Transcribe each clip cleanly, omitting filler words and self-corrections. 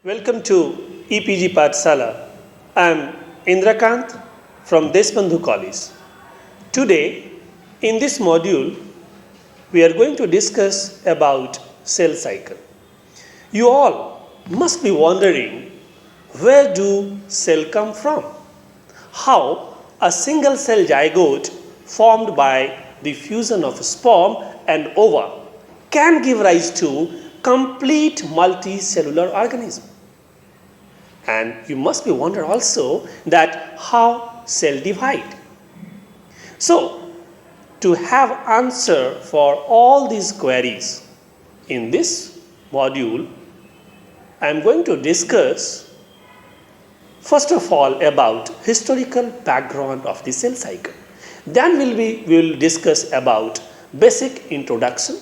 Welcome to EPG Pathsala. I am Indrakant from Deshbandhu College. Today, in this module, we are going to discuss about cell cycle. You all must be wondering, where do cells come from? How a single cell zygote formed by the fusion of sperm and ova can give rise to complete multicellular organism. And you must be wondering also that how cell divide. So, to have answer for all these queries in this module, I am going to discuss first of all about historical background of the cell cycle. Then we will discuss about basic introduction.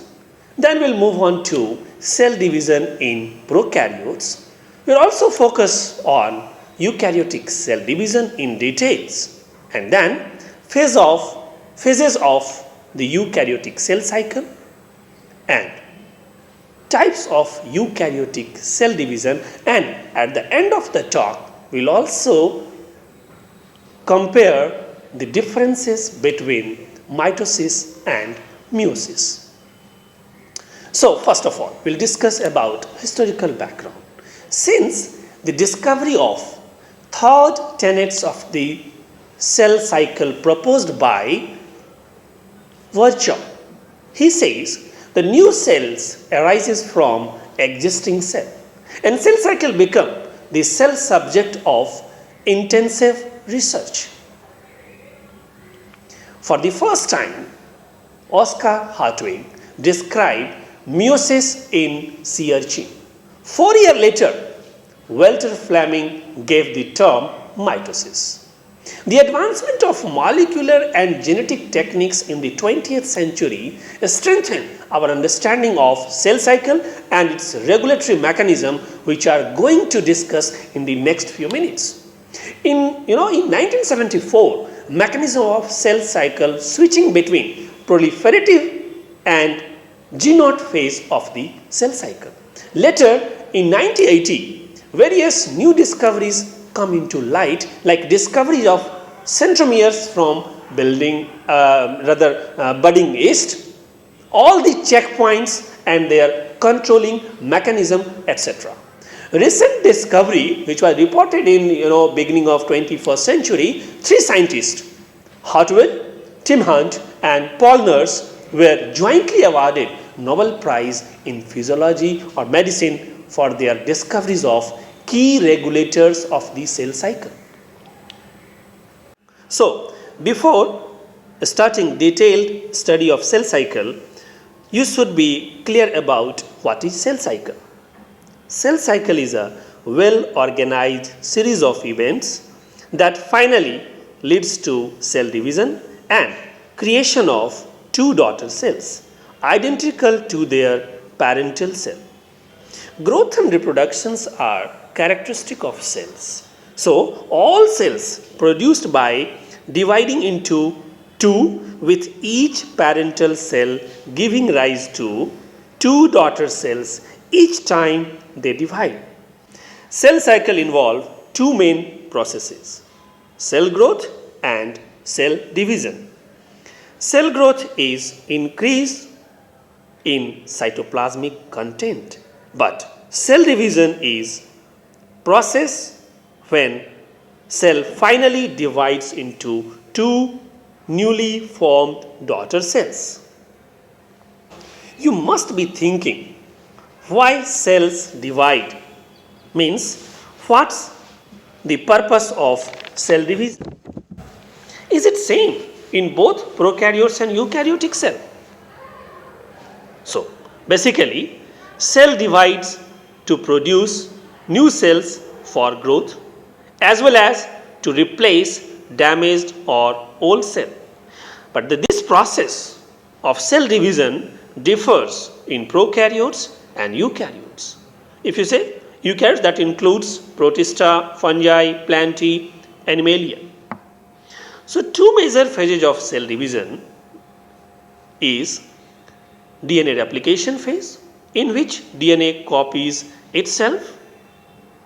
Then we'll move on to cell division in prokaryotes. We'll also focus on eukaryotic cell division in details, and then phases of the eukaryotic cell cycle and types of eukaryotic cell division, and at the end of the talk we'll also compare the differences between mitosis and meiosis. So first of all, we'll discuss about historical background. Since the discovery of third tenets of the cell cycle proposed by Virchow, he says the new cells arises from existing cell, and cell cycle become the cell subject of intensive research. For the first time, Oscar Hartwig described meiosis in sea urchin. 4 years later, Walter Fleming gave the term mitosis. The advancement of molecular and genetic techniques in the 20th century strengthened our understanding of cell cycle and its regulatory mechanism, which are going to discuss in the next few minutes. In 1974, mechanism of cell cycle switching between proliferative and Gnot phase of the cell cycle. Later, in 1980, various new discoveries come into light, like discovery of centromeres from budding yeast, all the checkpoints and their controlling mechanism, etc. Recent discovery, which was reported in beginning of 21st century, 3 scientists, Hartwig, Tim Hunt, and Paul Nurse, were jointly awarded Nobel Prize in Physiology or Medicine for their discoveries of key regulators of the cell cycle. So, before starting detailed study of cell cycle, you should be clear about what is cell cycle. Cell cycle is a well-organized series of events that finally leads to cell division and creation of 2 daughter cells identical to their parental cell. Growth and reproductions are characteristic of cells. So, all cells produced by dividing into 2 with each parental cell giving rise to 2 daughter cells each time they divide. Cell cycle involve 2 main processes: cell growth and cell division. Cell growth is increase in cytoplasmic content, but cell division is process when cell finally divides into 2 newly formed daughter cells. You must be thinking, why cells divide? Means, what's the purpose of cell division? Is it same in both prokaryotes and eukaryotic cell? So, basically, cell divides to produce new cells for growth as well as to replace damaged or old cell. But this process of cell division differs in prokaryotes and eukaryotes. If you say eukaryotes, that includes protista, fungi, plantae, animalia. So, 2 major phases of cell division is DNA replication phase, in which DNA copies itself,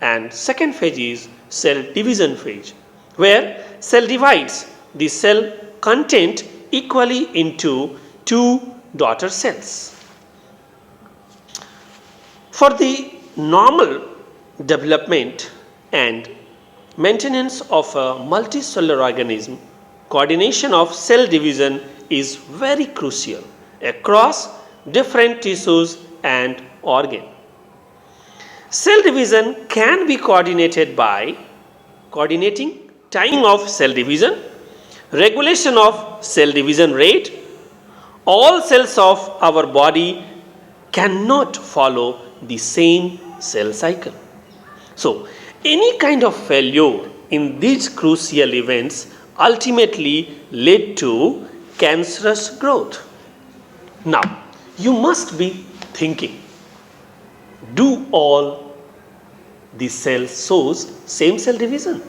and second phase is cell division phase, where cell divides the cell content equally into two daughter cells. For the normal development and maintenance of a multicellular organism, coordination of cell division is very crucial across different tissues and organs. Cell division can be coordinated by coordinating timing of cell division, regulation of cell division rate. All cells of our body cannot follow the same cell cycle. So, any kind of failure in these crucial events ultimately lead to cancerous growth. Now, you must be thinking, do all the cells shows same cell division?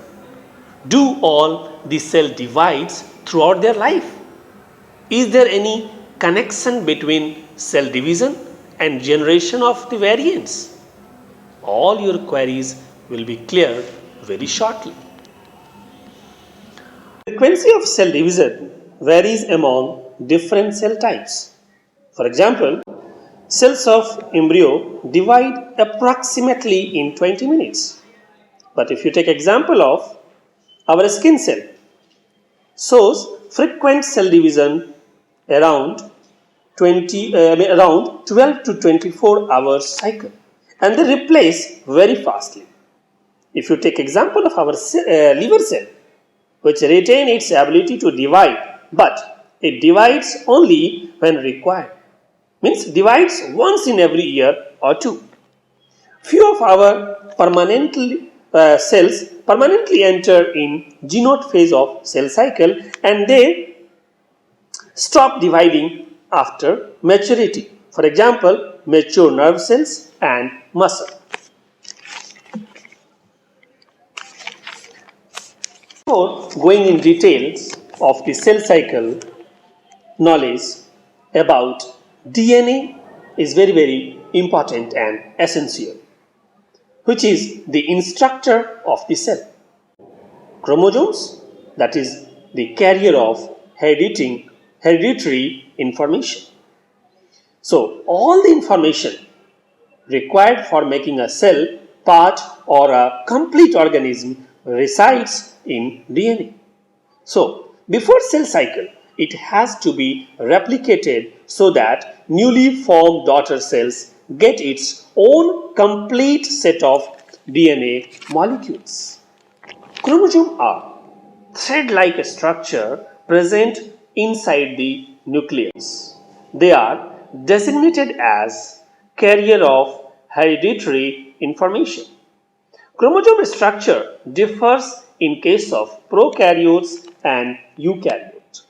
Do all the cell divides throughout their life? Is there any connection between cell division and generation of the variants? All your queries will be cleared very shortly. Frequency of cell division varies among different cell types. For example, cells of embryo divide approximately in 20 minutes. But if you take example of our skin cell, shows frequent cell division around 12 to 24 hours cycle, and they replace very fastly. If you take example of our liver cell, which retain its ability to divide, but it divides only when required, means divides once in every year or two. Few of our cells permanently enter in genote phase of cell cycle, and they stop dividing after maturity. For example, mature nerve cells and muscle. Before going in details of the cell cycle, knowledge about DNA is very important and essential, which is the instructor of the cell. Chromosomes, that is the carrier of hereditary information. So, all the information required for making a cell part or a complete organism resides in DNA. So, before cell cycle, it has to be replicated so that newly formed daughter cells get its own complete set of DNA molecules. Chromosomes are thread-like structure present inside the nucleus. They are designated as carrier of hereditary information. Chromosome structure differs in case of prokaryotes and eukaryotes.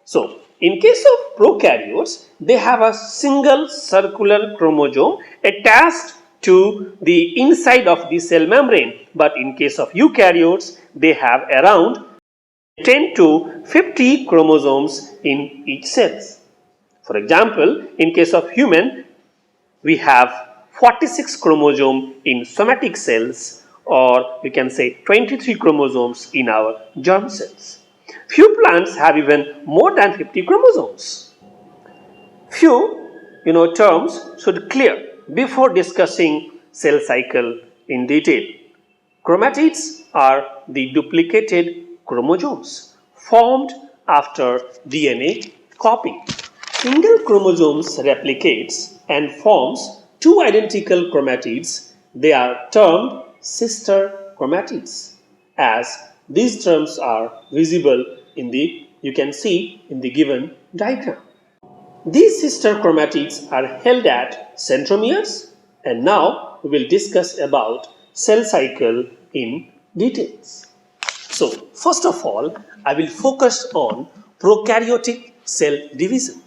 So, in case of prokaryotes, they have a single circular chromosome attached to the inside of the cell membrane, but in case of eukaryotes, they have around 10 to 50 chromosomes in each cell. For example, in case of human, we have 46 chromosomes in somatic cells, or we can say 23 chromosomes in our germ cells. Few plants have even more than 50 chromosomes. Few terms should clear before discussing cell cycle in detail. Chromatids are the duplicated chromosomes formed after DNA copy. Single chromosomes replicates and forms two identical chromatids. They are termed sister chromatids, as these terms are visible you can see in the given diagram. These sister chromatids are held at centromeres, and now we will discuss about cell cycle in details. So, first of all, I will focus on prokaryotic cell division.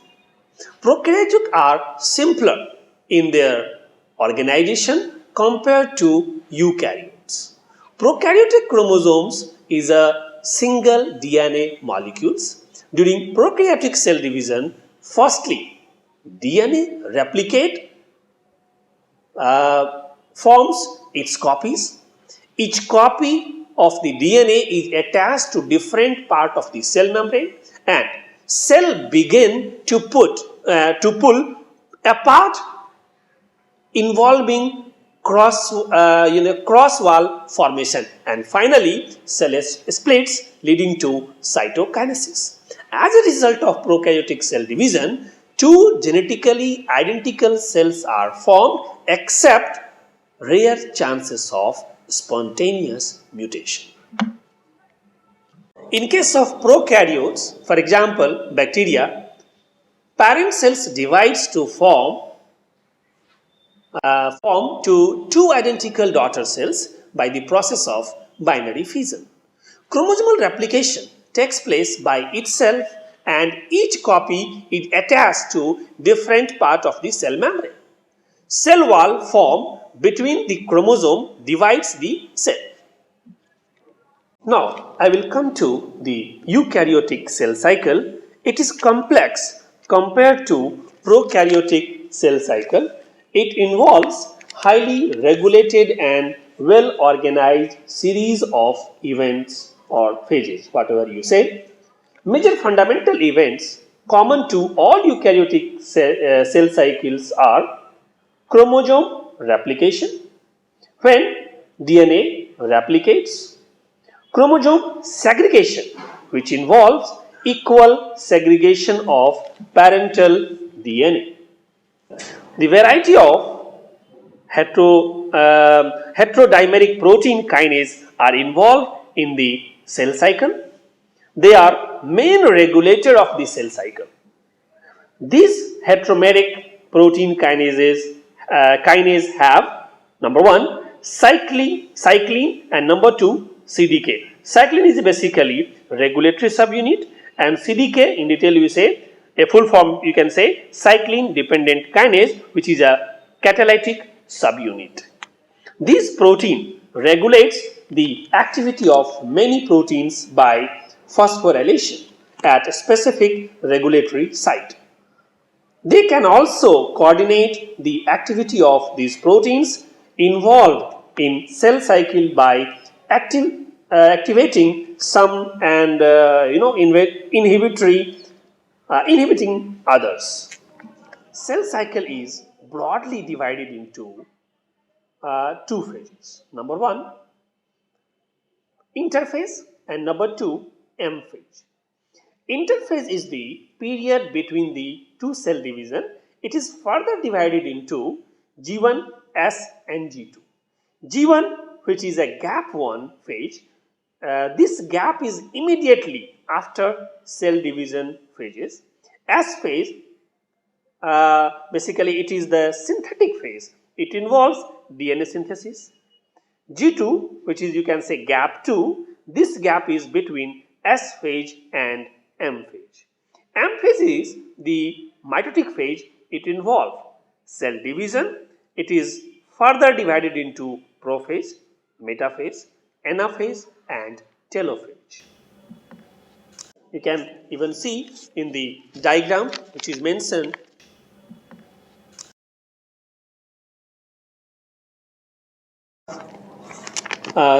Prokaryotic are simpler in their organization compared to eukaryotes. Prokaryotic chromosomes is a single DNA molecules. During prokaryotic cell division, firstly, DNA replicate, forms its copies, Each copy of the DNA is attached to different part of the cell membrane, and cell begin to pull apart, involving cross wall formation, and finally cell splits leading to cytokinesis. As a result of prokaryotic cell division, two genetically identical cells are formed except rare chances of spontaneous mutation. In case of prokaryotes, for example bacteria, parent cells divides to form to two identical daughter cells by the process of binary fission. Chromosomal replication takes place by itself, and each copy is attached to different part of the cell membrane. Cell wall formed between the chromosome divides the cell. Now I will come to the eukaryotic cell cycle. It is complex compared to prokaryotic cell cycle. It involves highly regulated and well organized series of events or phases, whatever you say. Major fundamental events common to all eukaryotic cell cycles are chromosome replication, when DNA replicates; chromosome segregation, which involves equal segregation of parental DNA. The variety of heterodimeric protein kinase are involved in the cell cycle. They are main regulator of the cell cycle. These heteromeric protein kinase have number 1 cyclin and number 2 CDK. Cyclin is basically regulatory subunit, and CDK in detail you say a full form you can say cyclin dependent kinase, which is a catalytic subunit. This protein regulates the activity of many proteins by phosphorylation at a specific regulatory site. They can also coordinate the activity of these proteins involved in cell cycle by activating some and inhibiting others. Cell cycle is broadly divided into two phases. Number 1 interphase, and number 2 M phase. Interphase is the period between the two cell division. It is further divided into G1, S and G2. G1, which is a gap 1 phase, this gap is immediately after cell division phases. S phase, basically it is the synthetic phase. It involves DNA synthesis. G2, which is you can say gap 2, this gap is between S phase and M phase. M phase is the mitotic phase. It involves cell division. It is further divided into prophase, metaphase, anaphase and telophase. You can even see in the diagram which is mentioned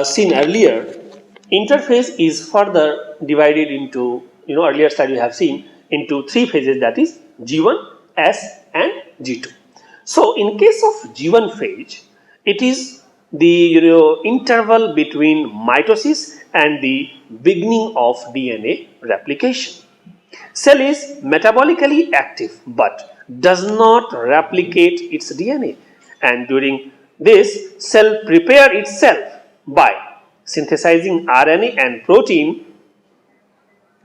seen earlier. Interphase is further divided into, earlier slide we have seen, into three phases, that is G1, S and G2. So in case of G1 phase, it is the interval between mitosis and the beginning of DNA replication. Cell is metabolically active but does not replicate its DNA, and during this cell prepare itself by synthesizing RNA and protein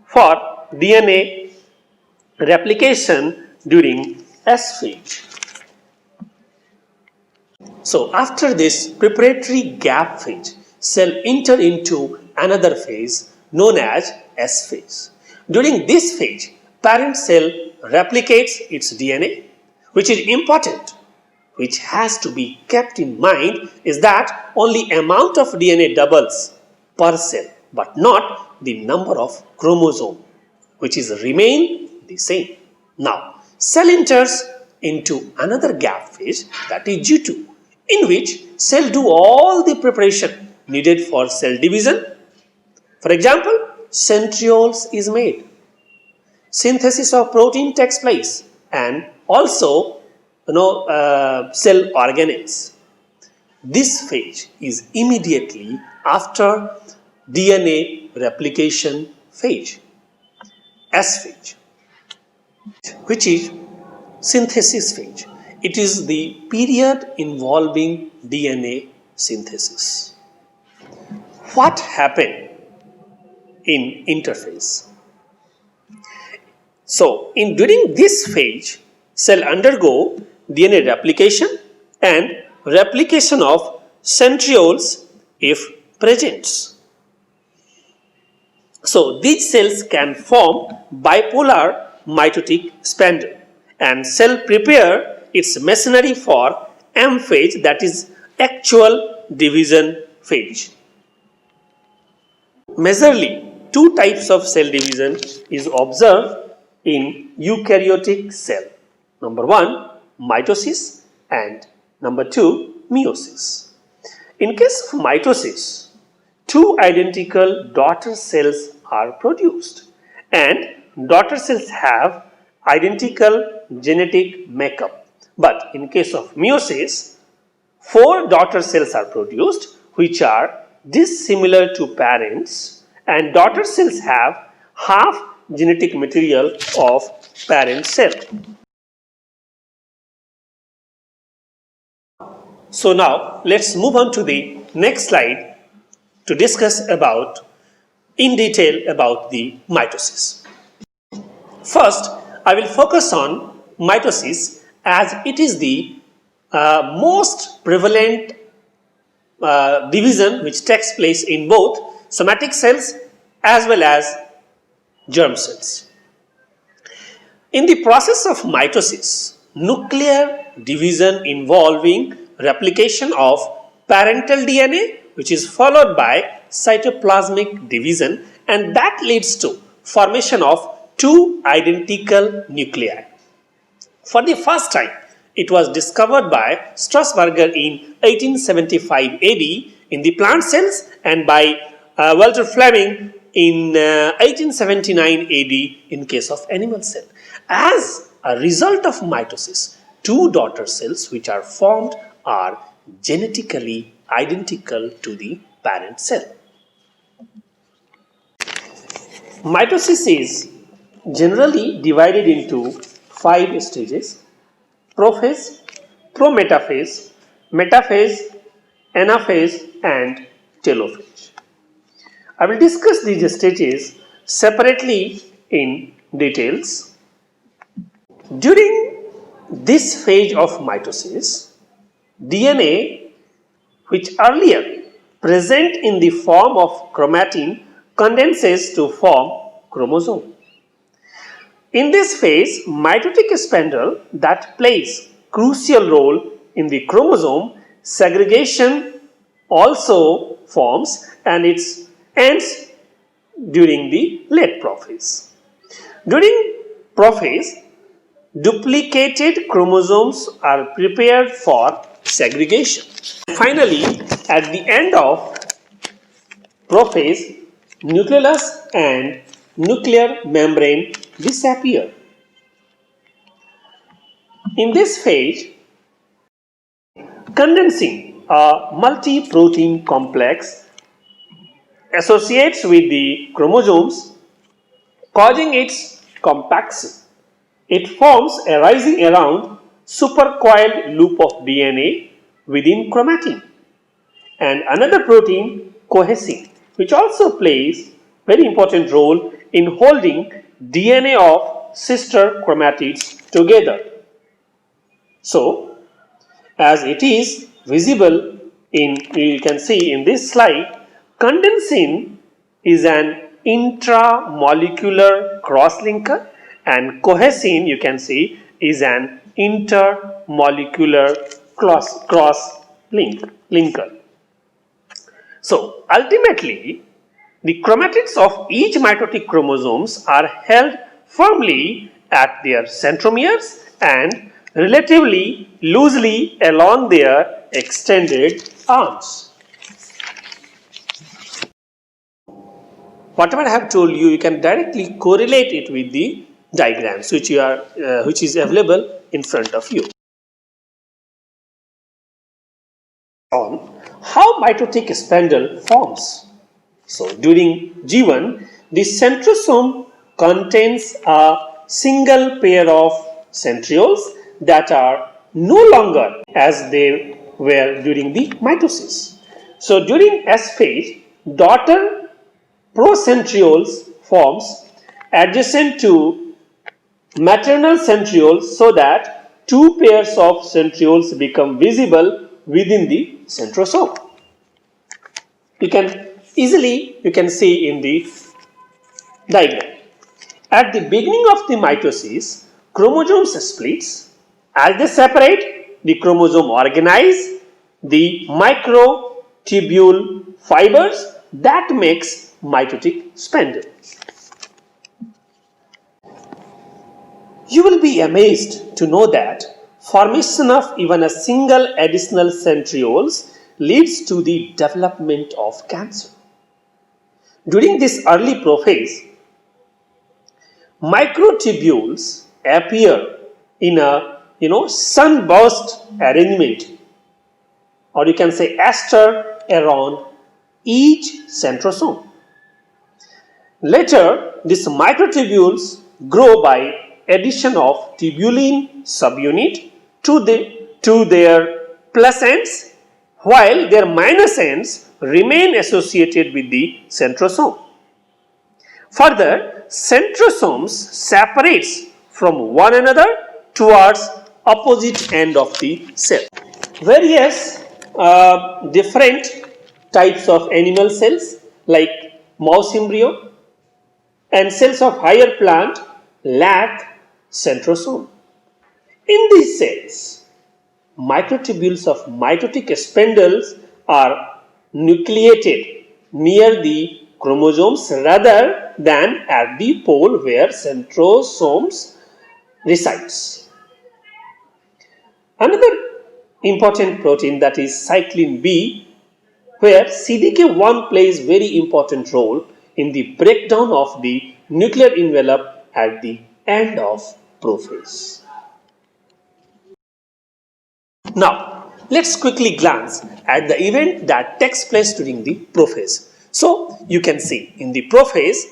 for DNA replication during S phase. So after this preparatory gap phase, cell enter into another phase known as S phase. During this phase, parent cell replicates its DNA. Which is important, which has to be kept in mind, is that only amount of DNA doubles per cell, but not the number of chromosomes, which is remain the same. Now, cell enters into another gap phase, that is G2, in which cell do all the preparation needed for cell division. For example, centrioles is made. Synthesis of protein takes place, and also cell organelles. This phase is immediately after DNA replication phase, S phase, which is synthesis phase. It is the period involving DNA synthesis. What happened in interphase? So, during this phase, cell undergo DNA replication and replication of centrioles if present. So, these cells can form bipolar mitotic spindle, and cell prepare its machinery for M phase, that is actual division phase. Majorly, two types of cell division is observed in eukaryotic cell. Number 1, mitosis, and number 2, meiosis. In case of mitosis, two identical daughter cells are produced, and daughter cells have identical genetic makeup. But in case of meiosis, 4 daughter cells are produced which are dissimilar to parents, and daughter cells have half genetic material of parent cell. So now let's move on to the next slide to discuss in detail about the mitosis. First, I will focus on mitosis as it is the most prevalent division which takes place in both somatic cells as well as germ cells. In the process of mitosis, nuclear division involving replication of parental DNA, which is followed by cytoplasmic division, and that leads to formation of two identical nuclei. For the first time, it was discovered by Strasburger in 1875 AD in the plant cells, and by Walter Fleming in 1879 AD in case of animal cell. As a result of mitosis, two daughter cells which are formed are genetically identical to the parent cell. Mitosis is generally divided into 5 stages: prophase, prometaphase, metaphase, anaphase, and telophase. I will discuss these stages separately in details. During this phase of mitosis, DNA, which earlier present in the form of chromatin, condenses to form chromosome. In this phase, mitotic spindle that plays crucial role in the chromosome segregation also forms, and it ends during the late prophase. During prophase, duplicated chromosomes are prepared for segregation. Finally, at the end of prophase, nucleolus and nuclear membrane disappear. In this phase, condensing a multi-protein complex associates with the chromosomes, causing its compaction. It forms a rising around supercoiled loop of DNA within chromatin, and another protein, cohesin, which also plays very important role in holding DNA of sister chromatids together. So, as it is visible you can see in this slide, condensin is an intramolecular cross-linker, and cohesin, you can see, is an intermolecular cross-linker. So, ultimately, the chromatids of each mitotic chromosomes are held firmly at their centromeres and relatively loosely along their extended arms. whatever I have told you, you can directly correlate it with the diagrams which is available in front of you. On how mitotic spindle forms. So during G1, the centrosome contains a single pair of centrioles that are no longer as they were during the mitosis. So during S phase, daughter procentrioles forms adjacent to maternal centrioles so that two pairs of centrioles become visible within the centrosome. You can see in the diagram. At the beginning of the mitosis, chromosomes splits. As they separate, the chromosome organize the microtubule fibers that makes mitotic spindle. You will be amazed to know that formation of even a single additional centrioles leads to the development of cancer. During this early prophase, microtubules appear in a sunburst arrangement, or you can say aster around each centrosome. Later, these microtubules grow by addition of tubulin subunit to their plus ends, while their minus ends remain associated with the centrosome. Further, centrosomes separates from one another towards opposite end of the cell. Various different types of animal cells like mouse embryo and cells of higher plant lack centrosome. In these cells, microtubules of mitotic spindles are nucleated near the chromosomes rather than at the pole where centrosomes resides. Another important protein, that is cyclin B, where CDK1 plays very important role in the breakdown of the nuclear envelope at the end of prophase. Now, let's quickly glance at the event that takes place during the prophase. So, you can see in the prophase,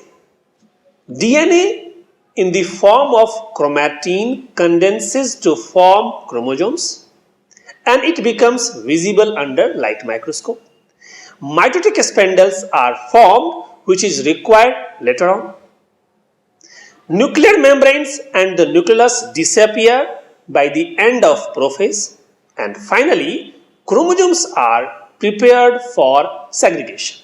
DNA in the form of chromatin condenses to form chromosomes and it becomes visible under light microscope. Mitotic spindles are formed, which is required later on. Nuclear membranes and the nucleus disappear by the end of prophase, and finally chromosomes are prepared for segregation.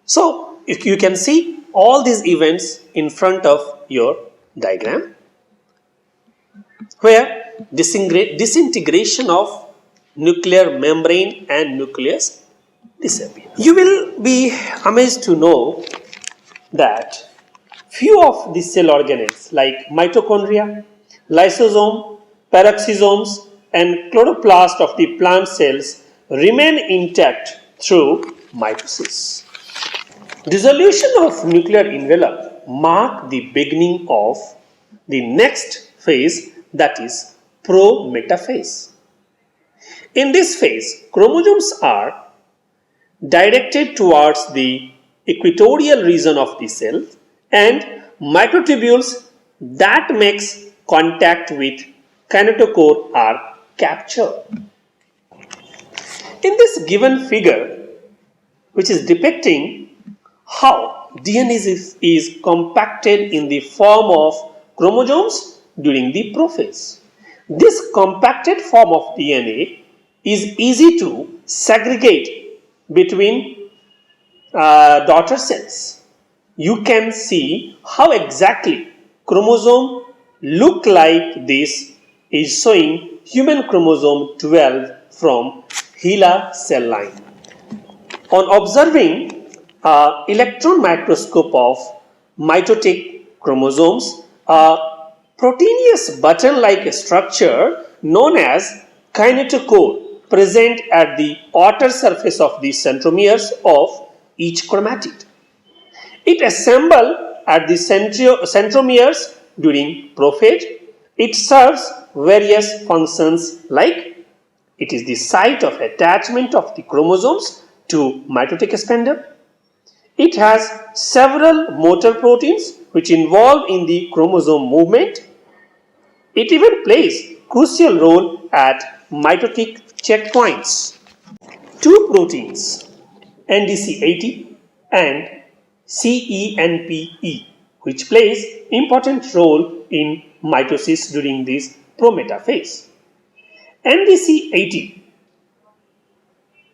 So you can see all these events in front of your diagram, where disintegration of nuclear membrane and nucleus disappear. You will be amazed to know that few of the cell organelles like mitochondria, lysosome, peroxisomes and chloroplast of the plant cells remain intact through mitosis. Dissolution of nuclear envelope mark the beginning of the next phase, that is Prometaphase. In this phase, chromosomes are directed towards the equatorial region of the cell and microtubules that makes contact with kinetochore are captured. In this given figure, which is depicting how DNA is compacted in the form of chromosomes during the prophase. This compacted form of DNA is easy to segregate between daughter cells. You can see how exactly chromosome look like this is showing human chromosome 12 from HeLa cell line. On observing electron microscope of mitotic chromosomes, a proteinous button-like structure known as kinetochore present at the outer surface of the centromeres of each chromatid. It assembles at the centromeres during prophase. It serves various functions like it is the site of attachment of the chromosomes to mitotic spindle. It has several motor proteins which involve in the chromosome movement. It even plays crucial role at mitotic checkpoints. Two proteins, NDC80 and CENPE, which plays important role in mitosis during this prometaphase. NDC80,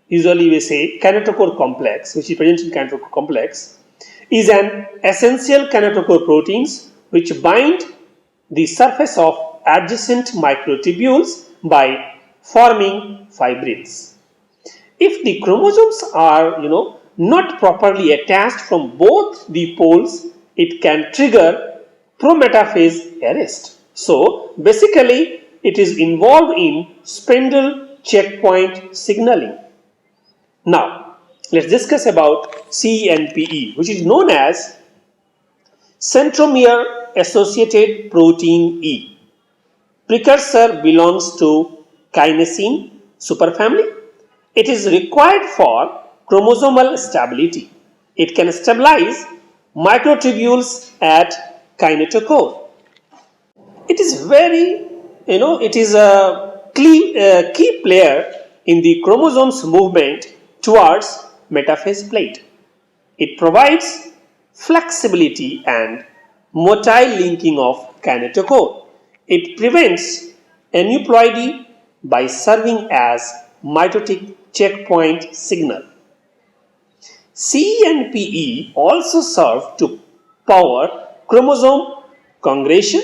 usually we say kinetochore complex, which is present in kinetochore complex, is an essential kinetochore proteins which bind the surface of adjacent microtubules by forming fibrils. If the chromosomes are not properly attached from both the poles, it can trigger prometaphase arrest. So basically it is involved in spindle checkpoint signaling. Now let's discuss about CENPE, which is known as centromere associated protein E. Precursor belongs to kinesin superfamily. It is required for chromosomal stability. It can stabilize microtubules at kinetochore. It is a key player in the chromosomes movement towards metaphase plate. It provides flexibility and motile linking of kinetochore. It prevents aneuploidy by serving as mitotic checkpoint signal. CENPE also serve to power chromosome congregation,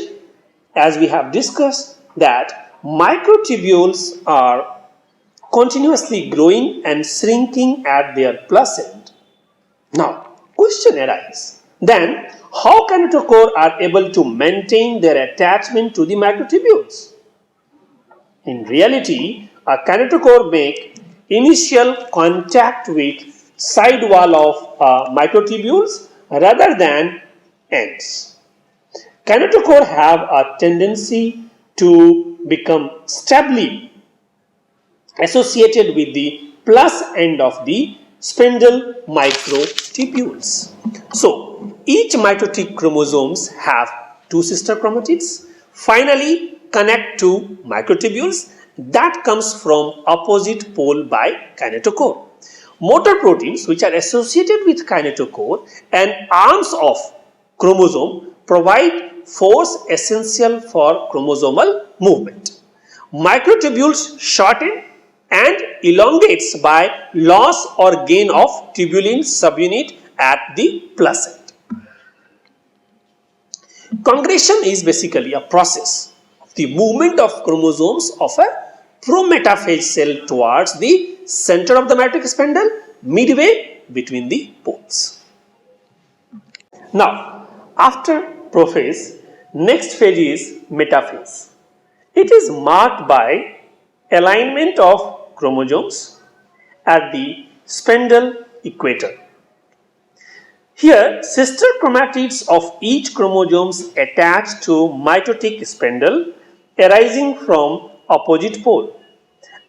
as we have discussed that microtubules are continuously growing and shrinking at their plus end. Now, question arises. Then, how kinetochore are able to maintain their attachment to the microtubules? In reality, a kinetochore make initial contact with side wall of microtubules rather than ends. Kinetochore have a tendency to become stably associated with the plus end of the spindle microtubules. So, each mitotic chromosomes have two sister chromatids, finally connect to microtubules that comes from opposite pole by kinetochore. Motor proteins which are associated with kinetochore and arms of chromosome provide force essential for chromosomal movement. Microtubules shorten and elongates by loss or gain of tubulin subunit at the plus end. Congregation is basically a process of the movement of chromosomes of a prometaphase cell towards the center of the mitotic spindle midway between the poles. Now, after prophase, next phase is metaphase. It is marked by alignment of chromosomes at the spindle equator. Here, sister chromatids of each chromosomes attach to mitotic spindle arising from opposite pole.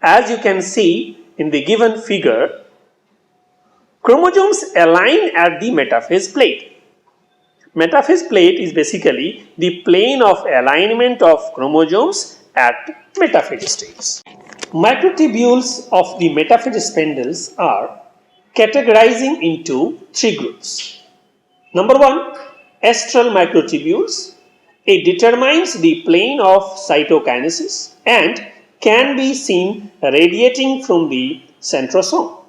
As you can see in the given figure, chromosomes align at the metaphase plate. Metaphase plate is basically the plane of alignment of chromosomes at metaphase stage. Microtubules of the metaphase spindles are categorizing into three groups. Number one, astral microtubules. It determines the plane of cytokinesis and can be seen radiating from the centrosome.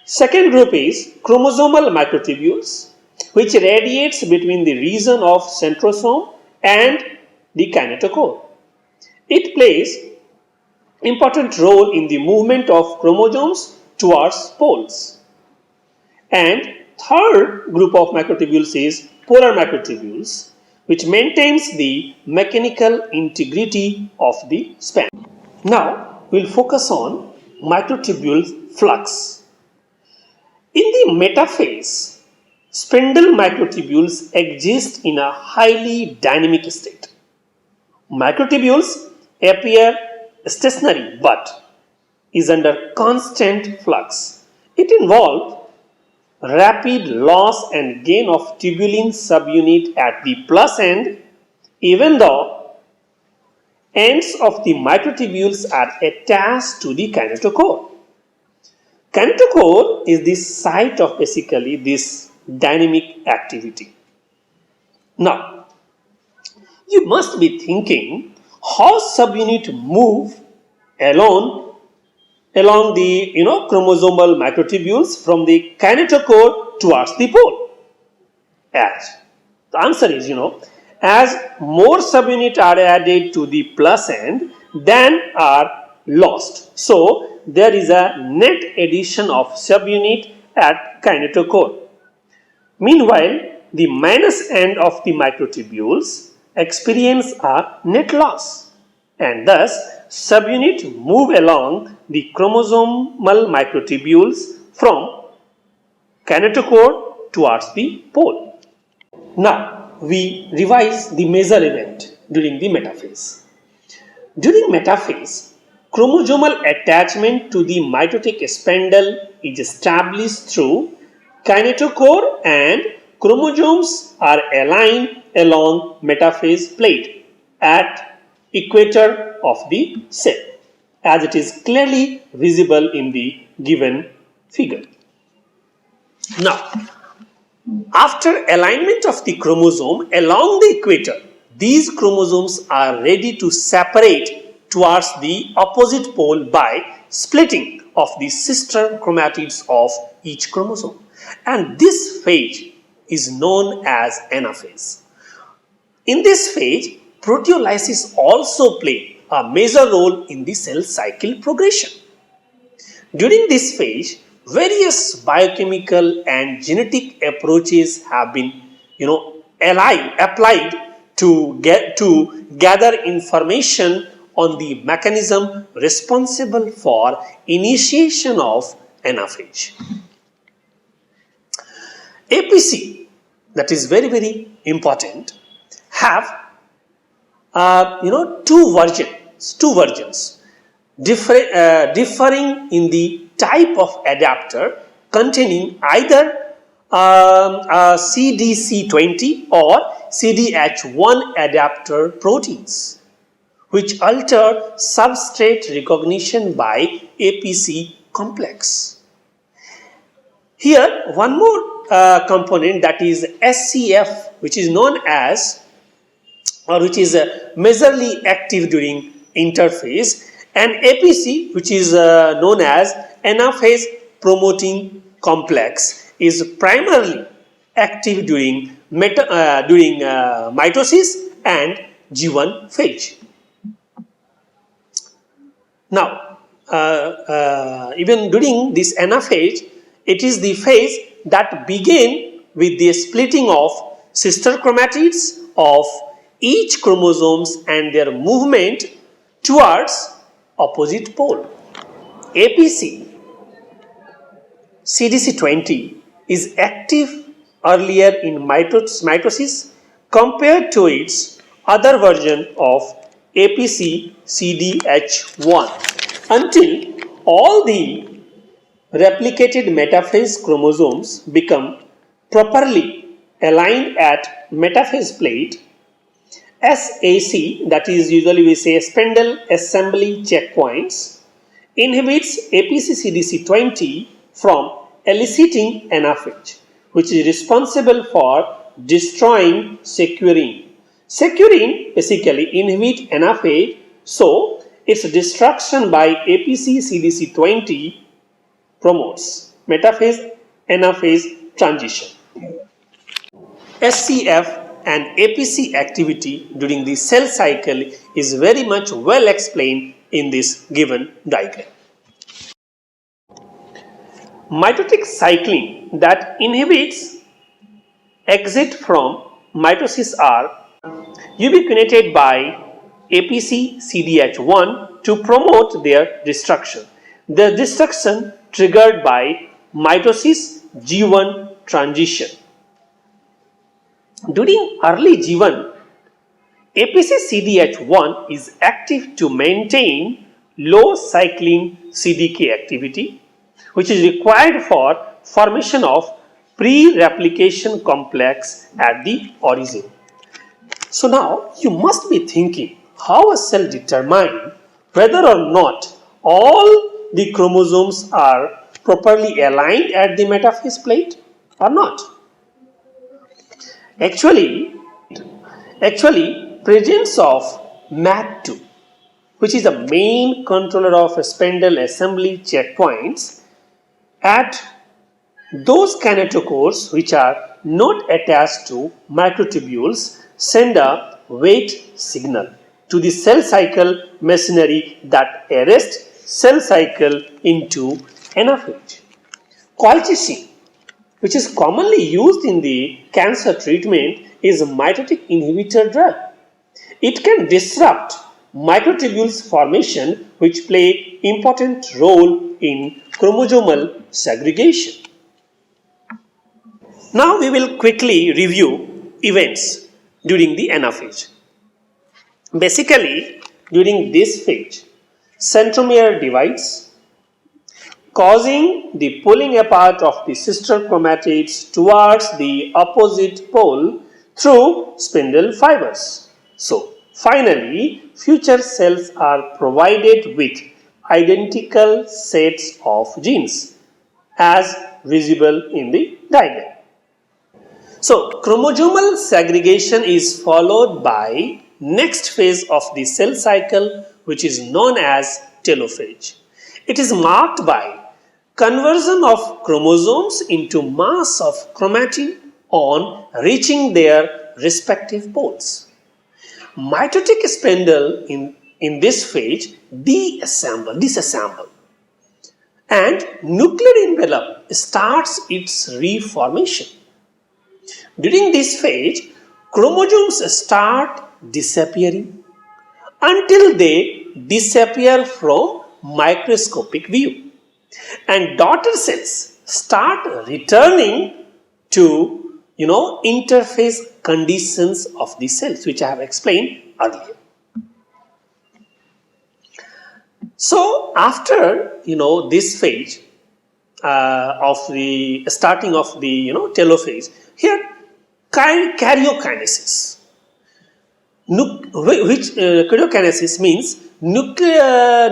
Second group is chromosomal microtubules, which radiates between the region of centrosome and the kinetochore. It plays important role in the movement of chromosomes towards poles. And third group of microtubules is polar microtubules, which maintains the mechanical integrity of the span. Now, we will focus on microtubule flux. In the metaphase, spindle microtubules exist in a highly dynamic state. Microtubules appear stationary but is under constant flux. It involves rapid loss and gain of tubulin subunit at the plus end, even though ends of the microtubules are attached to the kinetochore. Kinetochore is the site of basically this dynamic activity. Now, you must be thinking how subunit move along the chromosomal microtubules from the kinetochore towards the pole. As the answer is, as more subunits are added to the plus end than are lost. So there is a net addition of subunit at kinetochore. Meanwhile, the minus end of the microtubules experience a net loss, and thus subunit move along the chromosomal microtubules from kinetochore towards the pole. Now we revise the major event during the metaphase. During metaphase, chromosomal attachment to the mitotic spindle is established through kinetochore and chromosomes are aligned along metaphase plate at equator of the cell, as it is clearly visible in the given figure. Now, after alignment of the chromosome along the equator, these chromosomes are ready to separate towards the opposite pole by splitting of the sister chromatids of each chromosome, and this phase is known as anaphase. In this phase, proteolysis also plays a major role in the cell cycle progression. During this phase, various biochemical and genetic approaches have been applied to gather information on the mechanism responsible for initiation of anaphase. APC, that is very, very important, have two versions differing in the type of adapter containing either CDC20 or CDH1 adapter proteins, which alter substrate recognition by APC complex. Here, one more component, that is SCF, which is known as which is majorly active during interphase, and APC, which is known as Anaphase promoting complex, is primarily active during mitosis and G1 phase. Now, even during this anaphase, it is the phase that begin with the splitting of sister chromatids of each chromosomes and their movement towards opposite pole. APC CDC20 is active earlier in mitosis compared to its other version of APC CDH1 until all the replicated metaphase chromosomes become properly aligned at metaphase plate. SAC, that is usually we say spindle assembly checkpoints, inhibits APC-CDC20 from eliciting anaphase, which is responsible for destroying securine. Securine basically inhibits anaphase, so its destruction by APC-CDC20 promotes metaphase-anaphase transition. SCF and APC activity during the cell cycle is very much well explained in this given diagram. Mitotic cycling that inhibits exit from mitosis are ubiquitinated by APC-CDH1 to promote their destruction. Their destruction triggered by mitosis G1 transition. During early G1, APC-CDH1 is active to maintain low cycling CDK activity, which is required for formation of pre-replication complex at the origin. So now you must be thinking how a cell determines whether or not all the chromosomes are properly aligned at the metaphase plate or not. Actually, presence of MAT2, which is the main controller of spindle assembly checkpoints at those kinetochores which are not attached to microtubules, send a wait signal to the cell cycle machinery that arrests cell cycle into anaphase. Colchicine, which is commonly used in the cancer treatment, is a mitotic inhibitor drug. It can disrupt microtubules formation, which play important role in chromosomal segregation. Now we will quickly review events during the anaphase. Basically, during this phase, centromere divides, causing the pulling apart of the sister chromatids towards the opposite pole through spindle fibers. So, finally, future cells are provided with identical sets of genes as visible in the diagram. So, chromosomal segregation is followed by next phase of the cell cycle, which is known as telophase. It is marked by conversion of chromosomes into mass of chromatin on reaching their respective poles. Mitotic spindle in this phase disassemble, and nuclear envelope starts its reformation. During this phase, chromosomes start disappearing until they disappear from microscopic view, and daughter cells start returning to interface conditions of the cells, which I have explained earlier. So after this phase of the starting of the telophase, here karyokinesis, which karyokinesis means nuclear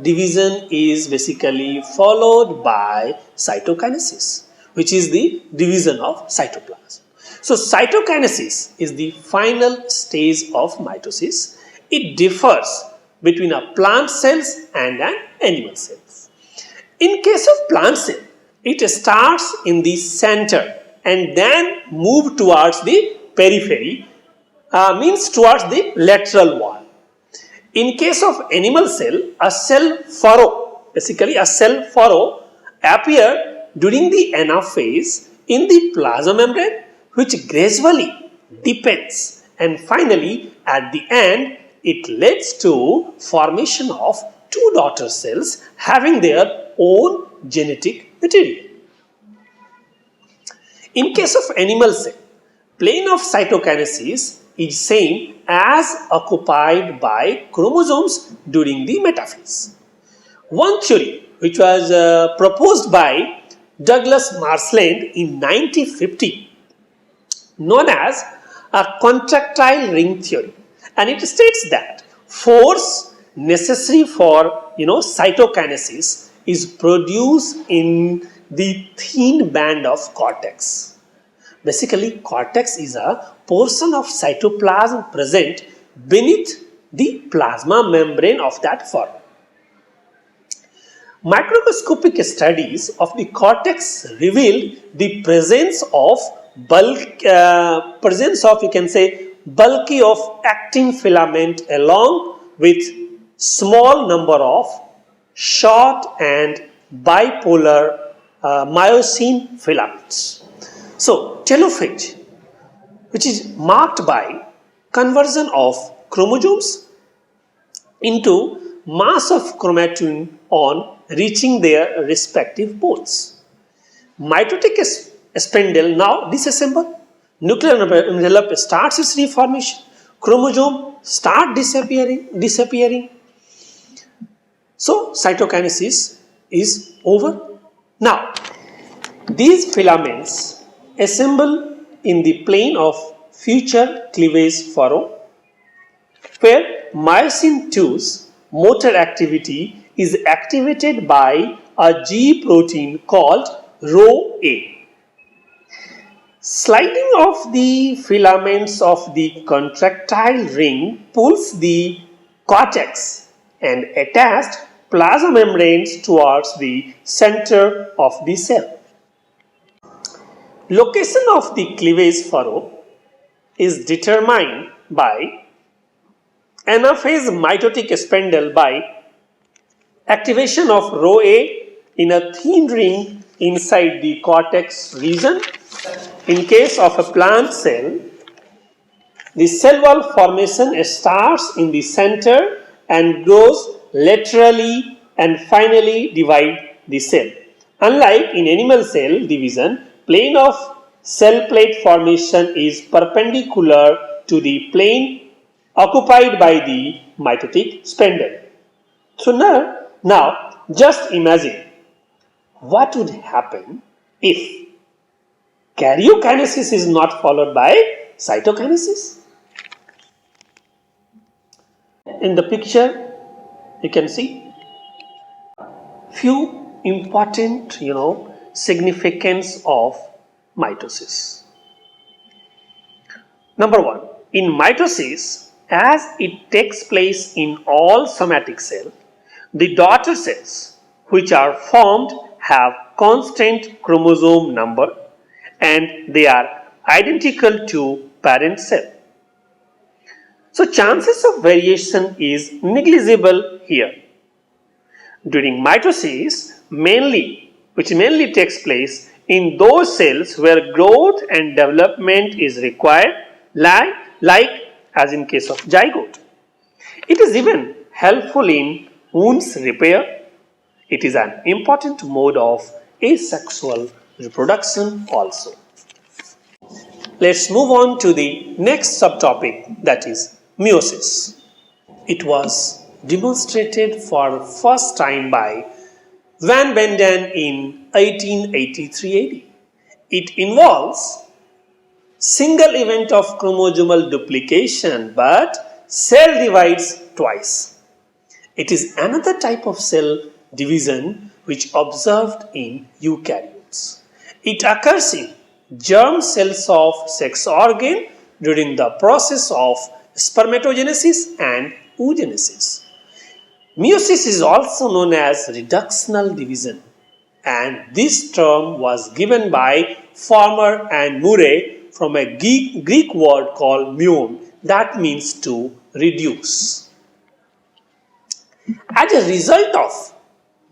division is basically followed by cytokinesis, which is the division of cytoplasm. So cytokinesis is the final stage of mitosis. It differs between a plant cells and an animal cells. In case of plant cell, it starts in the center and then move towards the periphery, means towards the lateral wall. In case of animal cell, a cell furrow appear during the anaphase in the plasma membrane, which gradually deepens, and finally at the end it leads to formation of two daughter cells having their own genetic material. In case of animal cell, plane of cytokinesis is same as occupied by chromosomes during the metaphase. One theory which was proposed by Douglas Marsland in 1950, known as a contractile ring theory, and it states that force necessary for cytokinesis is produced in the thin band of cortex. Basically, cortex is a portion of cytoplasm present beneath the plasma membrane of that form. Microscopic studies of the cortex revealed the presence of bulky of actin filament along with small number of short and bipolar myosin filaments. So, telophase, which is marked by conversion of chromosomes into mass of chromatin on reaching their respective poles. Mitotic spindle now disassemble, nuclear envelope starts its reformation, chromosome start disappearing. So cytokinesis is over. Now these filaments assemble in the plane of future cleavage furrow, where myosin II's motor activity is activated by a G protein called Rho-A. Sliding of the filaments of the contractile ring pulls the cortex and attached plasma membranes towards the center of the cell. Location of the cleavage furrow is determined by anaphase mitotic spindle by activation of Rho-A in a thin ring inside the cortex region. In case of a plant cell, the cell wall formation starts in the center and grows laterally and finally divide the cell. Unlike in animal cell division, plane of cell plate formation is perpendicular to the plane occupied by the mitotic spindle. So now just imagine what would happen if karyokinesis is not followed by cytokinesis. In the picture you can see few important significance of mitosis. Number one, in mitosis, as it takes place in all somatic cells, the daughter cells which are formed have constant chromosome number and they are identical to parent cell. So chances of variation is negligible here. During mitosis, which mainly takes place in those cells where growth and development is required, like as in case of zygote. It is even helpful in wounds repair. It is an important mode of asexual reproduction also. Let's move on to the next subtopic, that is meiosis. It was demonstrated for the first time by Van Benden in 1883 AD. It involves single event of chromosomal duplication, but cell divides twice. It is another type of cell division which observed in eukaryotes. It occurs in germ cells of sex organ during the process of spermatogenesis and oogenesis. Meiosis is also known as reductional division, and this term was given by Farmer and Murray from a Greek word called muon, that means to reduce. As a result of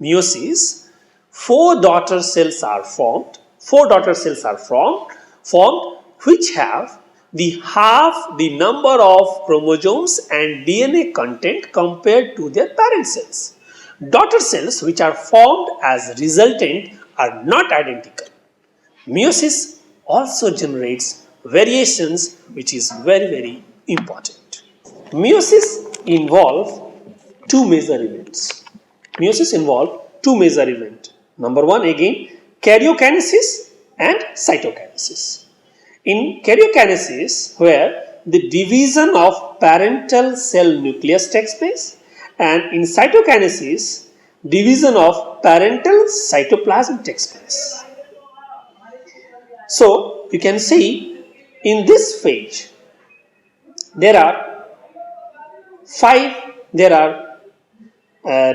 meiosis, four daughter cells are formed which have half the number of chromosomes and DNA content compared to their parent cells. Daughter cells which are formed as resultant are not identical. Meiosis also generates variations, which is very, very important. Meiosis involves two major events. Number one, again, karyokinesis and cytokinesis. In karyokinesis, where the division of parental cell nucleus takes place, and in cytokinesis, division of parental cytoplasm takes place. So you can see in this phase there are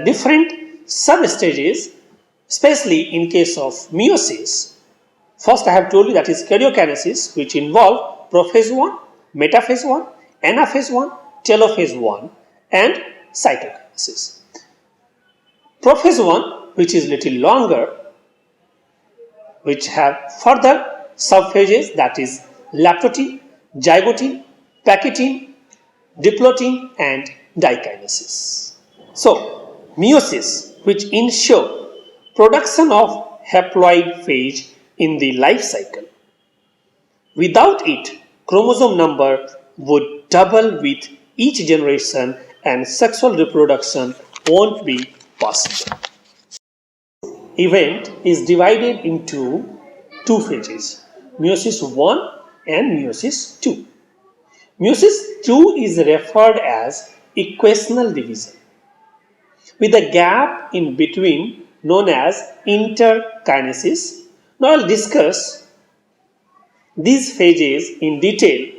different sub-stages, especially in case of meiosis. First I have told you that is karyokinesis, which involve Prophase-I, Metaphase-I, Anaphase-I, Telophase-I and cytokinesis. Prophase-I, which is little longer, which have further subphases, that is Diplotene, Zygotene, Pachytene, Diplotene and Diakinesis. So, meiosis, which ensure production of haploid phase in the life cycle. Without it, chromosome number would double with each generation and sexual reproduction won't be possible. Event is divided into two phases, meiosis I and meiosis II. Meiosis II is referred as equational division, with a gap in between known as interkinesis. Now I'll discuss these phases in detail.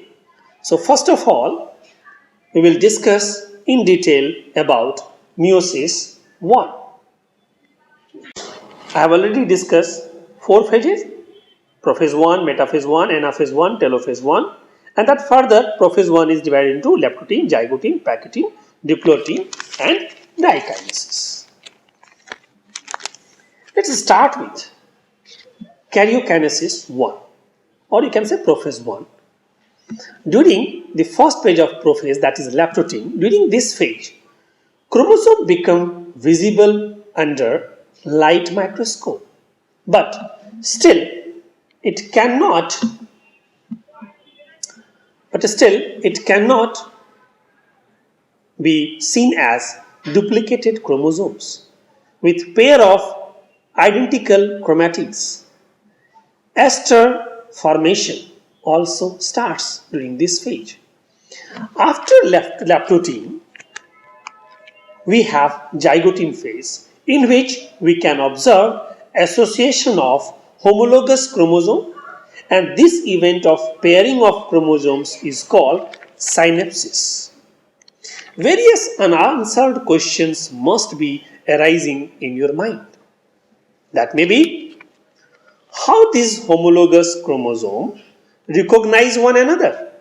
So first of all, we will discuss in detail about meiosis I. I have already discussed four phases: Prophase-I, Metaphase-I, Anaphase-I, Telophase-I, and that further Prophase-I is divided into Diplotene, Zygote, Pachytene, Diplotene and Diakinesis. Let's start with Karyokinesis I, or you can say Prophase-I. During the first phase of prophase, that is Diplotene, during this phase, chromosomes become visible under light microscope, but still it cannot be seen as duplicated chromosomes with pair of identical chromatids. Ester formation also starts during this phase. After Diplotene, we have Zygotene phase, in which we can observe association of homologous chromosome, and this event of pairing of chromosomes is called synapsis. Various unanswered questions must be arising in your mind. That may be, how these homologous chromosomes recognize one another?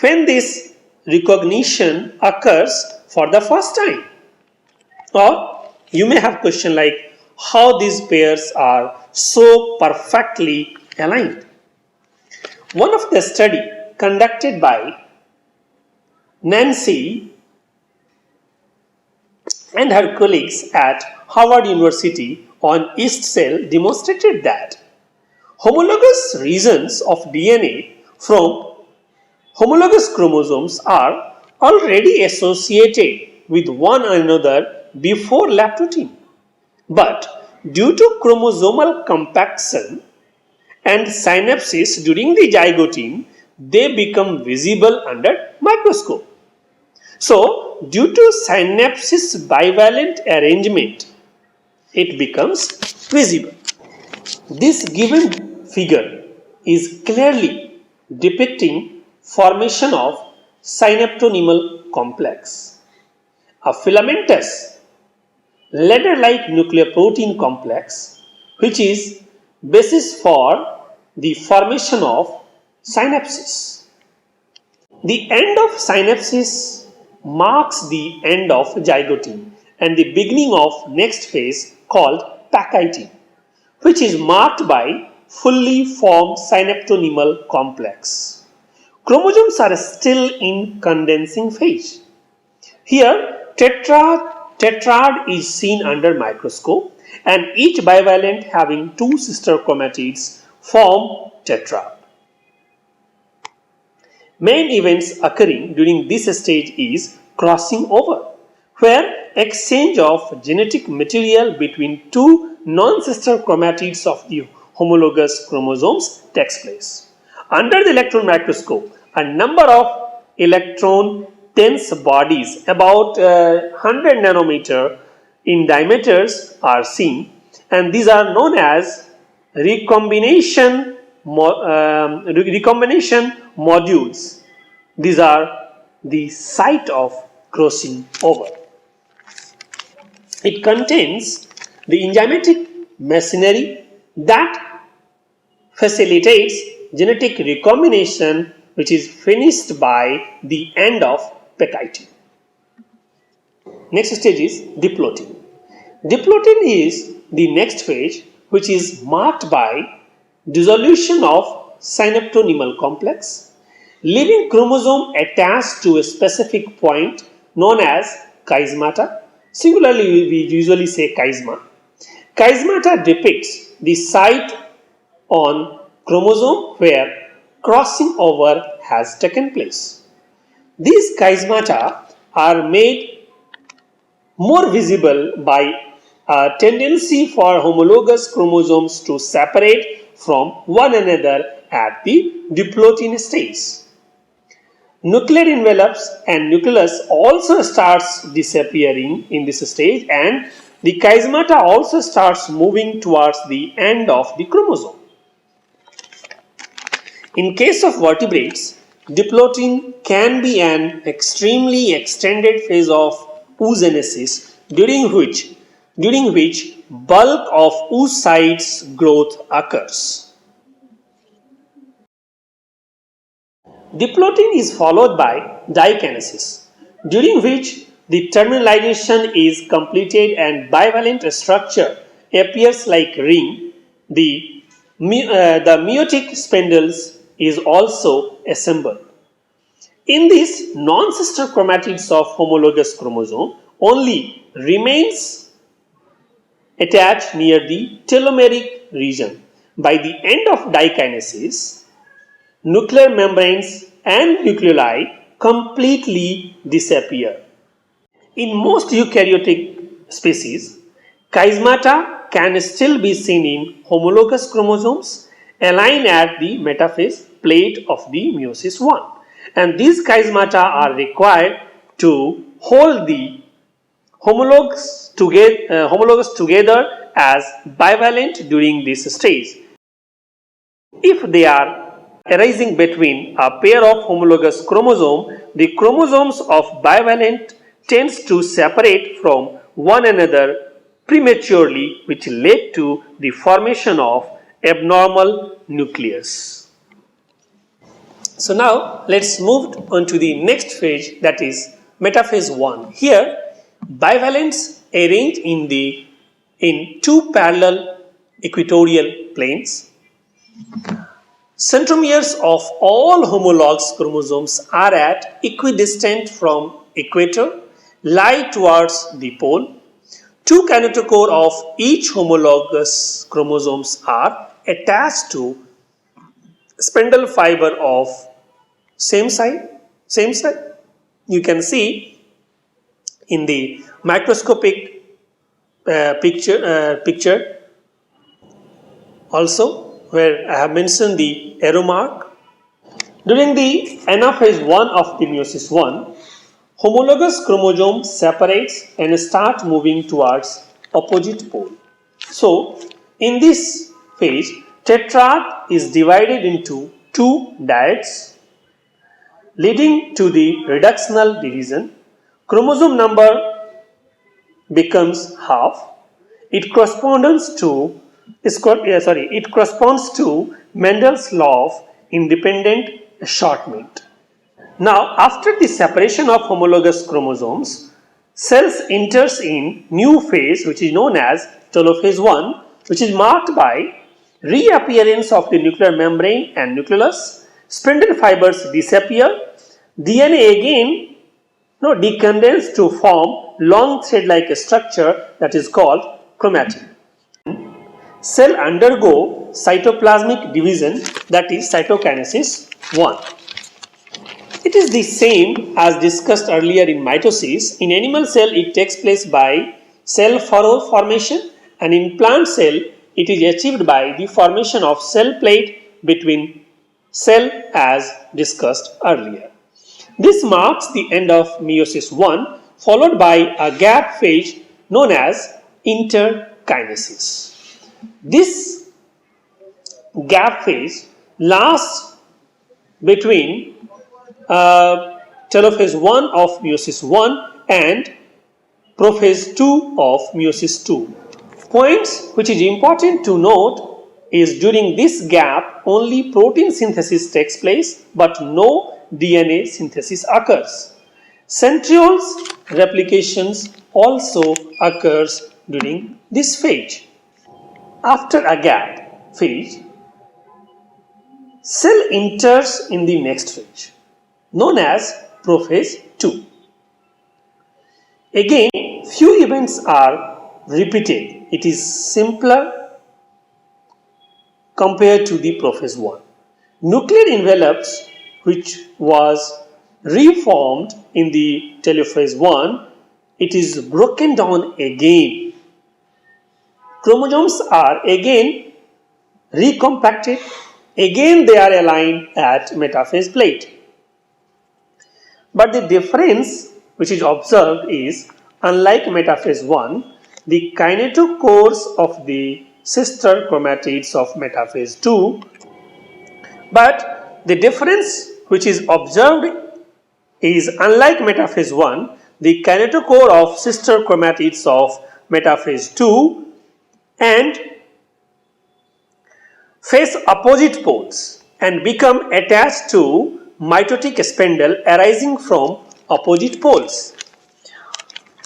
When this recognition occurs for the first time? Or you may have question like, how these pairs are so perfectly aligned? One of the study conducted by Nancy and her colleagues at Harvard University on yeast cell demonstrated that homologous regions of DNA from homologous chromosomes are already associated with one another before Diplotene, but due to chromosomal compaction and synapsis during the Zygotene, they become visible under microscope. So, due to synapsis bivalent arrangement, it becomes visible. This given figure is clearly depicting formation of synaptonymal complex, a filamentous ladder-like nucleoprotein complex, which is basis for the formation of synapses. The end of synapsis marks the end of Zygotene and the beginning of next phase called Pachytene, which is marked by fully formed synaptonymal complex. Chromosomes are still in condensing phase. Here, tetrad is seen under microscope, and each bivalent having two sister chromatids form tetrad. Main events occurring during this stage is crossing over, where exchange of genetic material between two non-sister chromatids of the homologous chromosomes takes place. Under the electron microscope, a number of electron dense bodies about 100 nanometer in diameters are seen, and these are known as recombination modules. These are the site of crossing over. It contains the enzymatic machinery that facilitates genetic recombination, which is finished by the end of Pachytene. Next stage is Diplotene. Diplotene is the next phase, which is marked by dissolution of synaptonymal complex, leaving chromosome attached to a specific point known as chiasmata. Singularly, we usually say chiasma. Chiasmata depicts the site on chromosome where crossing over has taken place. These chiasmata are made more visible by a tendency for homologous chromosomes to separate from one another at the Diplotene stage. Nuclear envelopes and nucleus also starts disappearing in this stage, and the chiasmata also starts moving towards the end of the chromosome. In case of vertebrates, Diplotene can be an extremely extended phase of oogenesis during which bulk of oocytes growth occurs. Diplotene is followed by Diakinesis, during which the terminalization is completed and bivalent structure appears like ring. The meiotic spindles is also assembled. In these non-sister chromatids of homologous chromosome, only remains attached near the telomeric region. By the end of dikinesis, nuclear membranes and nucleoli completely disappear. In most eukaryotic species, chiasmata can still be seen in homologous chromosomes aligned at the metaphase plate of the meiosis I, and these chiasmata are required to hold the homologs together as bivalent during this stage. If they are arising between a pair of homologous chromosomes, the chromosomes of bivalent tends to separate from one another prematurely, which led to the formation of abnormal nucleus. So now let's move on to the next phase, that is Metaphase-I. Here bivalents arranged in two parallel equatorial planes. Centromeres of all homologous chromosomes are at equidistant from equator, lie towards the pole. Two kinetochore of each homologous chromosomes are attached to spindle fiber of same side. You can see in the microscopic picture also, where I have mentioned the arrow mark. During the Anaphase-I of the meiosis I, homologous chromosome separates and start moving towards opposite pole. So, in this phase, tetrad is divided into two dyads, leading to the reductional division. Chromosome number becomes half. It corresponds to Mendel's law of independent assortment. Now, after the separation of homologous chromosomes, cells enters in new phase which is known as Telophase-I, which is marked by reappearance of the nuclear membrane and nucleus. Spindle fibers disappear. DNA again decondense to form long thread-like structure that is called chromatin. Cell undergo cytoplasmic division, that is cytokinesis I. It is the same as discussed earlier in mitosis. In animal cell, it takes place by cell furrow formation, and in plant cell, it is achieved by the formation of cell plate between cell as discussed earlier. This marks the end of meiosis I, followed by a gap phase known as interkinesis. This gap phase lasts between Telophase-I of meiosis I and Prophase-II of meiosis II. Points which is important to note is during this gap only protein synthesis takes place but no DNA synthesis occurs. Centrioles replications also occurs during this phase. After a gap phase, cell enters in the next phase known as Prophase-II. Again, few events are repeated. It is simpler compared to the Prophase-I. Nuclear envelopes, which was reformed in the Telophase-I, it is broken down again. Chromosomes are again recompacted. Again they are aligned at metaphase plate. But the difference which is observed is, unlike Metaphase-I, the kinetochores of the sister chromatids of Metaphase-II, but the difference which is observed is, unlike Metaphase-I, the kinetochore of sister chromatids of Metaphase-II and face opposite poles and become attached to mitotic spindle arising from opposite poles.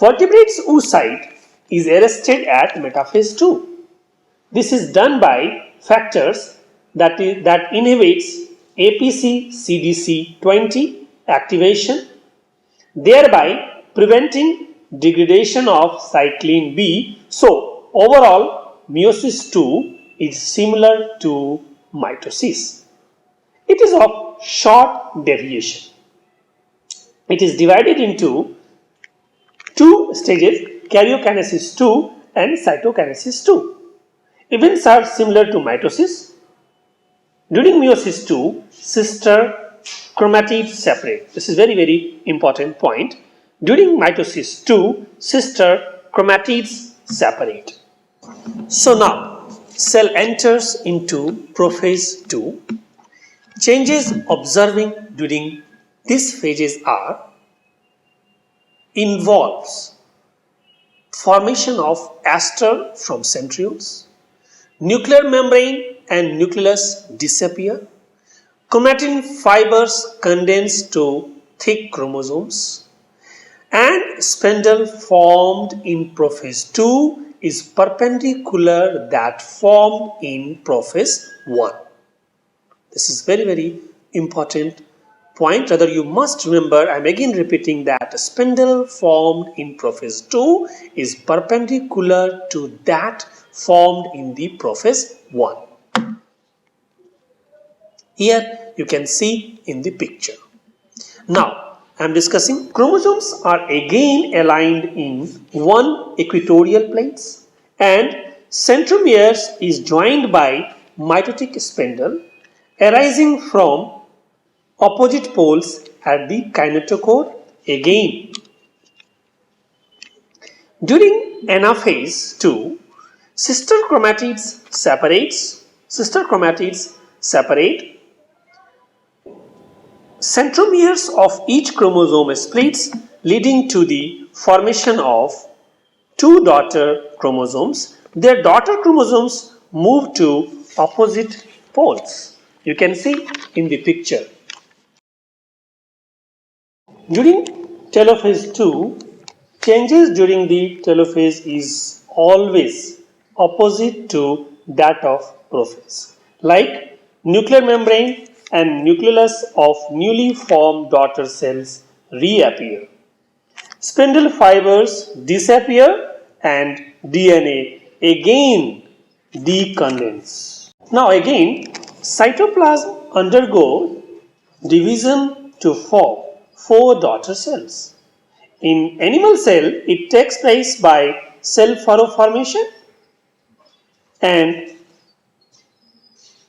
Vertebrate's oocyte is arrested at Metaphase-II. This is done by factors that inhibits APC-CDC20 activation, thereby preventing degradation of cyclin B. So, overall, Meiosis II is similar to mitosis. It is of short deviation. It is divided into two stages, Eukaryotic II and Cytokinesis II. Events are similar to mitosis. During Meiosis II, sister chromatids separate. This is very important point. During mitosis II, sister chromatids separate. So now, cell enters into Prophase-II. Changes observing during these phases are: involves formation of aster from centrioles, nuclear membrane and nucleus disappear, chromatin fibers condense to thick chromosomes, and spindle formed in Prophase-II is perpendicular that formed in Prophase-I. This is very important point. Rather, you must remember, I am again repeating that spindle formed in Prophase-II is perpendicular to that formed in the Prophase-I. Here you can see in the picture. Now, I am discussing chromosomes are again aligned in one equatorial planes and centromeres is joined by mitotic spindle arising from opposite poles at the kinetochore again. During Anaphase-II, sister chromatids separate, centromeres of each chromosome splits, leading to the formation of two daughter chromosomes. Their daughter chromosomes move to opposite poles. You can see in the picture. During Telophase-II, changes during the telophase is always opposite to that of prophase. Like nuclear membrane and nucleus of newly formed daughter cells reappear. Spindle fibers disappear and DNA again decondense. Now again, cytoplasm undergo division to form 4 daughter cells. In animal cell, it takes place by cell furrow formation, and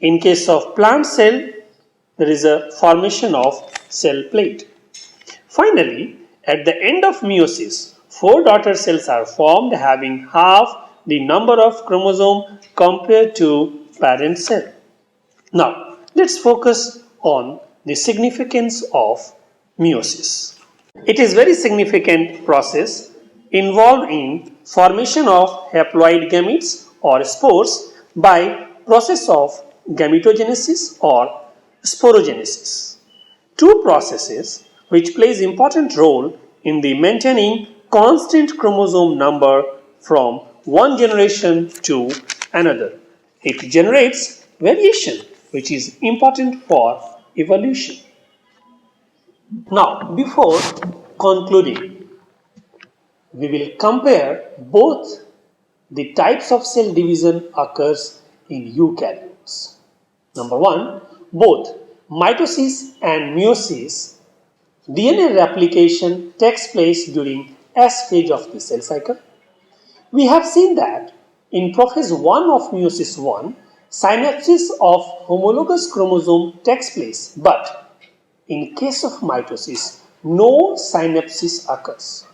in case of plant cell, there is a formation of cell plate. Finally, at the end of meiosis, 4 daughter cells are formed having half the number of chromosome compared to parent cell. Now, let's focus on the significance of meiosis. It is very significant process involved in formation of haploid gametes or spores by process of gametogenesis or sporogenesis. Two processes which plays important role in the maintaining constant chromosome number from one generation to another. It generates variation which is important for evolution. Now, before concluding, we will compare both the types of cell division occurs in eukaryotes. Number one, both mitosis and meiosis, DNA replication takes place during S phase of the cell cycle. We have seen that in Prophase-I of Meiosis I, synapsis of homologous chromosome takes place, but in case of mitosis, no synapsis occurs.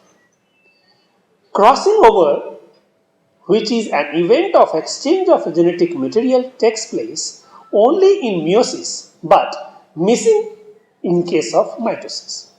Crossing over, which is an event of exchange of genetic material, takes place only in meiosis, but missing in case of mitosis.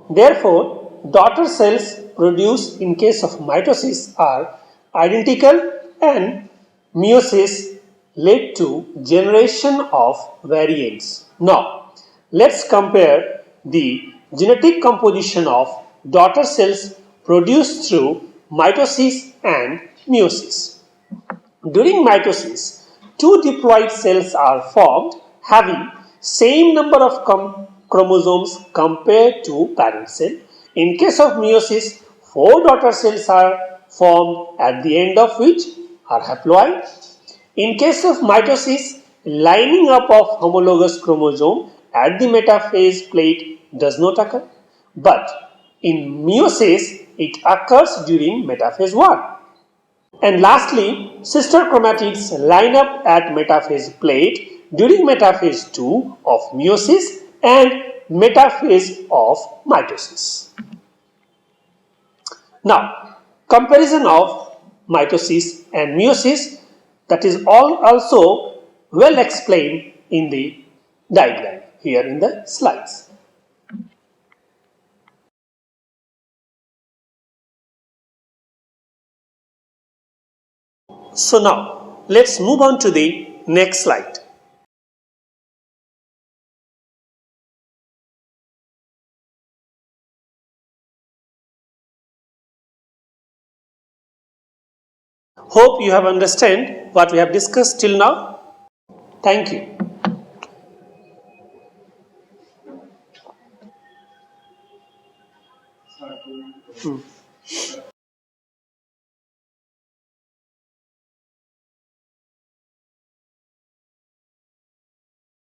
Therefore, daughter cells produced in case of mitosis are identical and meiosis led to generation of variants. Now, let's compare the genetic composition of daughter cells produced through mitosis and meiosis. During mitosis, two diploid cells are formed having same number of chromosomes compared to parent cell. In case of meiosis, four daughter cells are formed at the end of which are haploid. In case of mitosis, lining up of homologous chromosome at the metaphase plate does not occur, but in meiosis it occurs during metaphase I. And lastly, sister chromatids line up at metaphase plate during metaphase II of meiosis and metaphase of mitosis. Now, comparison of mitosis and meiosis, that is all also well explained in the diagram here in the slides. So now, let's move on to the next slide. Hope you have understand what we have discussed till now. Thank you.